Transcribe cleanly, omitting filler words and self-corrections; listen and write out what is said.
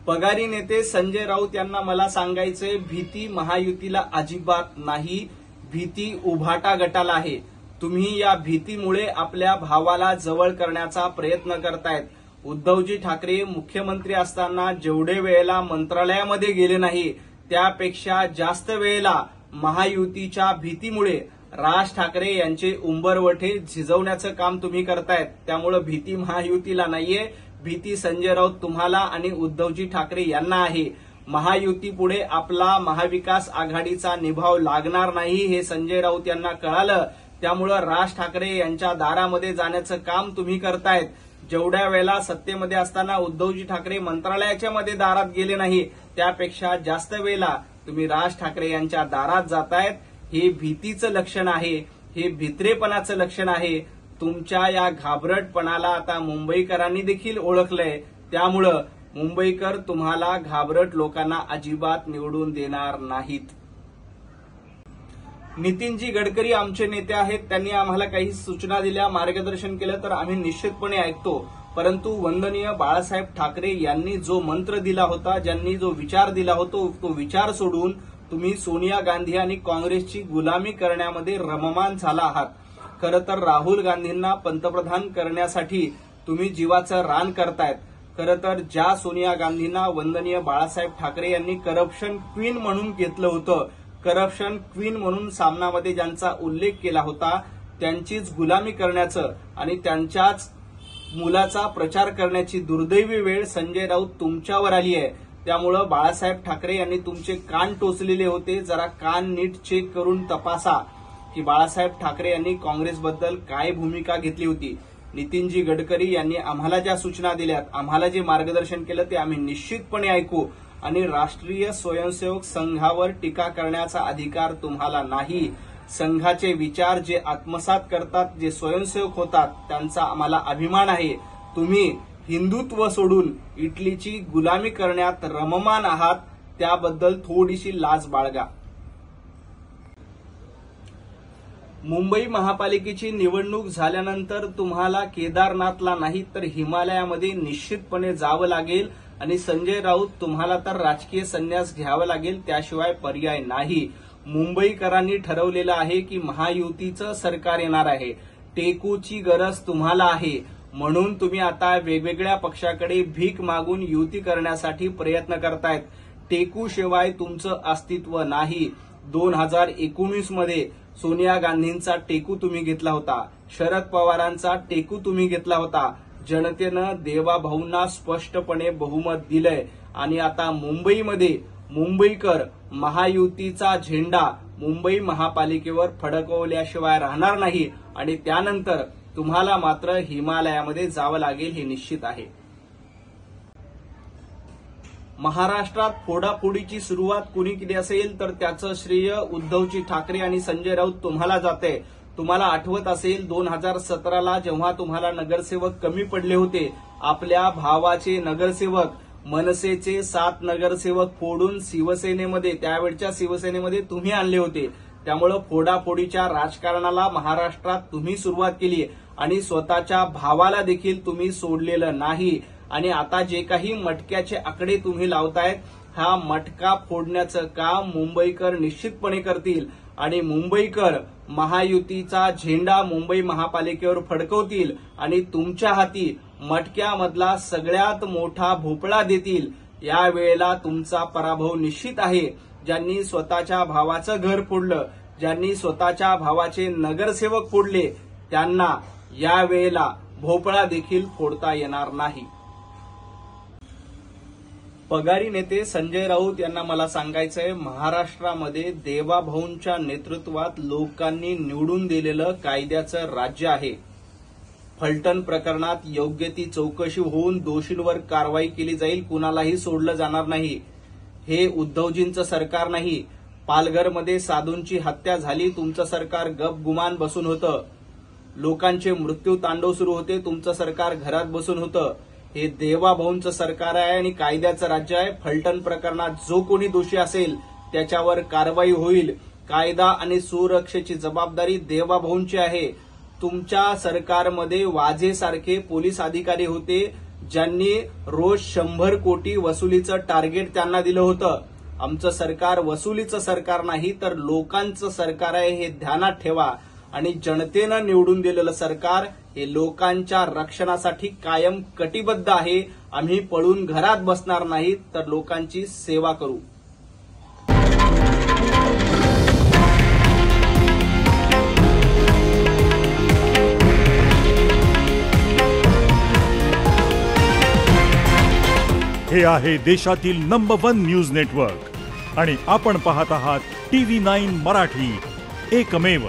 पगारी नेते संजय राऊत यांना मला सांगायचंय, भीती महायुतीला अजिबात नाही, भीती उभाटा गटाला आहे. तुम्ही या भीतीमुळे आपल्या भावाला जवळ करण्याचा प्रयत्न करतायत. उद्धवजी ठाकरे मुख्यमंत्री असताना जेवढे वेळेला मंत्रालयामध्ये गेले नाही त्यापेक्षा जास्त वेळेला महायुतीच्या भीतीमुळे राज ठाकरे यांचे उंबरवठे झिजवण्याचं काम तुम्ही करतायत. त्यामुळे भीती महायुतीला नाहीये, भीती संजय राऊत तुम्हाला आणि उद्धवजी ठाकरे यांना आहे. महायुतीपुढे आपला महाविकास आघाडीचा निभाव लागणार नाही हे संजय राऊत यांना कळालं. त्यामुळे राज ठाकरे यांच्या दारामध्ये जाण्याचं काम तुम्ही करतायत. जेवढ्या वेळेला सत्तेमध्ये असताना उद्धवजी ठाकरे मंत्रालयाच्या मध्ये दारात गेले नाही त्यापेक्षा जास्त वेळेला तुम्ही राज ठाकरे यांच्या दारात जातायत. हे भीतीचं लक्षण आहे, हे भित्रेपणाचं लक्षण आहे. तुमच्या या घाबरटपणाला आता मुंबईकरांनी देखील ओळखलंय. त्यामुळं मुंबईकर तुम्हाला घाबरट लोकांना अजिबात निवडून देणार नाहीत. नितीनजी गडकरी आमचे नेते आहेत, त्यांनी आम्हाला काही सूचना दिल्या, मार्गदर्शन केलं तर आम्ही निश्चितपणे ऐकतो. परंतु वंदनीय बाळासाहेब ठाकरे यांनी जो मंत्र दिला होता, ज्यांनी जो विचार दिला होता, तो विचार सोडून तुम्ही सोनिया गांधी आणि काँग्रेसची गुलामी करण्यामध्ये रममान झाला आहात. खरं तर राहुल गांधींना पंतप्रधान करण्यासाठी तुम्ही जीवाचं रान करतायत. खरं तर ज्या सोनिया गांधींना वंदनीय बाळासाहेब ठाकरे यांनी करप्शन क्वीन म्हणून घेतलं होतं, करप्शन क्वीन म्हणून सामनामध्ये ज्यांचा उल्लेख केला होता, त्यांचीच गुलामी करण्याचं आणि त्यांच्याच मुलाचा प्रचार करण्याची दुर्दैवी वेळ संजय राऊत तुमच्यावर आली आहे. त्यामुळं बाळासाहेब ठाकरे यांनी तुमचे कान टोचलेले होते. जरा कान नीट चेक करून तपासा की बाळासाहेब ठाकरे यांनी काँग्रेसबद्दल काय भूमिका घेतली होती. नितीनजी गडकरी यांनी आम्हाला ज्या सूचना दिल्यात, आम्हाला जे मार्गदर्शन केलं ते आम्ही निश्चितपणे ऐकू. आणि राष्ट्रीय स्वयंसेवक संघावर टीका करण्याचा अधिकार तुम्हाला नाही. संघाचे विचार जे आत्मसात करतात, जे स्वयंसेवक होतात, त्यांचा आम्हाला अभिमान आहे. तुम्ही हिंदुत्व सोडून इटलीची गुलामी करण्यात रममान आहात, त्याबद्दल थोडीशी लाज बाळगा. मुंबई महापालिकेची निवडणूक झाल्यानंतर तुम्हाला केदारनाथला नाही तर हिमालयामध्ये निश्चितपणे जावं लागेल आणि संजय राऊत तुम्हाला तर राजकीय संन्यास घ्यावा लागेल, त्याशिवाय पर्याय नाही. मुंबईकरांनी ठरवलेलं आहे की महायुतीचं सरकार येणार आहे. टेकूची गरज तुम्हाला आहे, म्हणून तुम्ही आता वेगवेगळ्या पक्षाकडे भीक मागून युती करण्यासाठी प्रयत्न करतायत. टेकूशिवाय तुमचं अस्तित्व नाही. 2019 मध्ये सोनिया गांधींचा टेकू तुम्ही घेतला होता, शरद पवारांचा टेकू तुम्ही घेतला होता. जनतेनं देवाभाऊंना स्पष्टपणे बहुमत दिलंय आणि आता मुंबईमध्ये मुंबईकर महायुतीचा झेंडा मुंबई महापालिकेवर फडकवल्याशिवाय राहणार नाही आणि त्यानंतर तुम्हाला मात्र हिमालयामध्ये जावं लागेल हे निश्चित आहे. महाराष्ट्रात फोडाफोडीची सुरुवात कुणी केली असेल तर त्याचं श्रेय उद्धवजी ठाकरे आणि संजय राऊत तुम्हाला जाते. तुम्हाला आठवत असेल 2017ला जेव्हा तुम्हाला नगरसेवक कमी पडले होते, आपल्या भावाचे नगरसेवक मनसेचे 7 नगरसेवक फोडून शिवसेनेमध्ये, त्यावेळच्या शिवसेनेमध्ये तुम्ही आणले होते. त्यामुळे फोडाफोडीच्या राजकारणाला महाराष्ट्रात तुम्ही सुरुवात केली आणि स्वतःच्या भावाला देखील तुम्ही सोडलेलं नाही. आणि आता जे काही मटक्याचे आकडे तुम्ही लावतायत, हा मटका फोडण्याचं काम मुंबईकर निश्चितपणे करतील आणि मुंबईकर महायुतीचा झेंडा मुंबई महापालिकेवर फडकवतील आणि तुमच्या हाती मटक्यामधला सगळ्यात मोठा भोपळा देतील. यावेळेला तुमचा पराभव निश्चित आहे. ज्यांनी स्वतःच्या भावाचं घर फोडलं, ज्यांनी स्वतःच्या भावाचे नगरसेवक फोडले, त्यांना यावेळेला भोपळा देखील फोडता येणार नाही. पगारी नेते संजय राऊत यांना मला सांगायचंय, महाराष्ट्रामध्ये देवाभाऊंच्या नेतृत्वात लोकांनी निवडून दिलेलं कायद्याचं राज्य आहे. फलटण प्रकरणात योग्य ती चौकशी होऊन दोषींवर कारवाई केली जाईल, कुणालाही सोडलं जाणार नाही. हे उद्धवजींचं सरकार नाही. पालघरमध्ये साधूंची हत्या झाली, तुमचं सरकार गपगुमान बसून होतं. लोकांचे मृत्यू तांडव सुरू होते, तुमचं सरकार घरात बसून होतं. हे देवाभाऊंचं सरकार आहे आणि कायद्याचं राज्य आहे. फलटण प्रकरणात जो कोणी दोषी असेल त्याच्यावर कारवाई होईल. कायदा आणि सुरक्षेची जबाबदारी देवाभाऊंची आहे. तुमच्या सरकारमध्ये वाझेसारखे पोलीस अधिकारी होते, ज्यांनी रोज 100 कोटी वसुलीचं टार्गेट त्यांना दिलं होतं. आमचं सरकार वसुलीचं सरकार नाही तर लोकांचं सरकार आहे, हे ध्यानात ठेवा. आणि जनतेनं निवडून दिलेलं सरकार हे लोकांच्या रक्षणासाठी कायम कटिबद्ध आहे. आम्ही पळून घरात बसणार नाही तर लोकांची सेवा करू. हे आहे देशातील नंबर 1 न्यूज नेटवर्क आणि आपण पाहत आहात TV9 मराठी, एकमेव.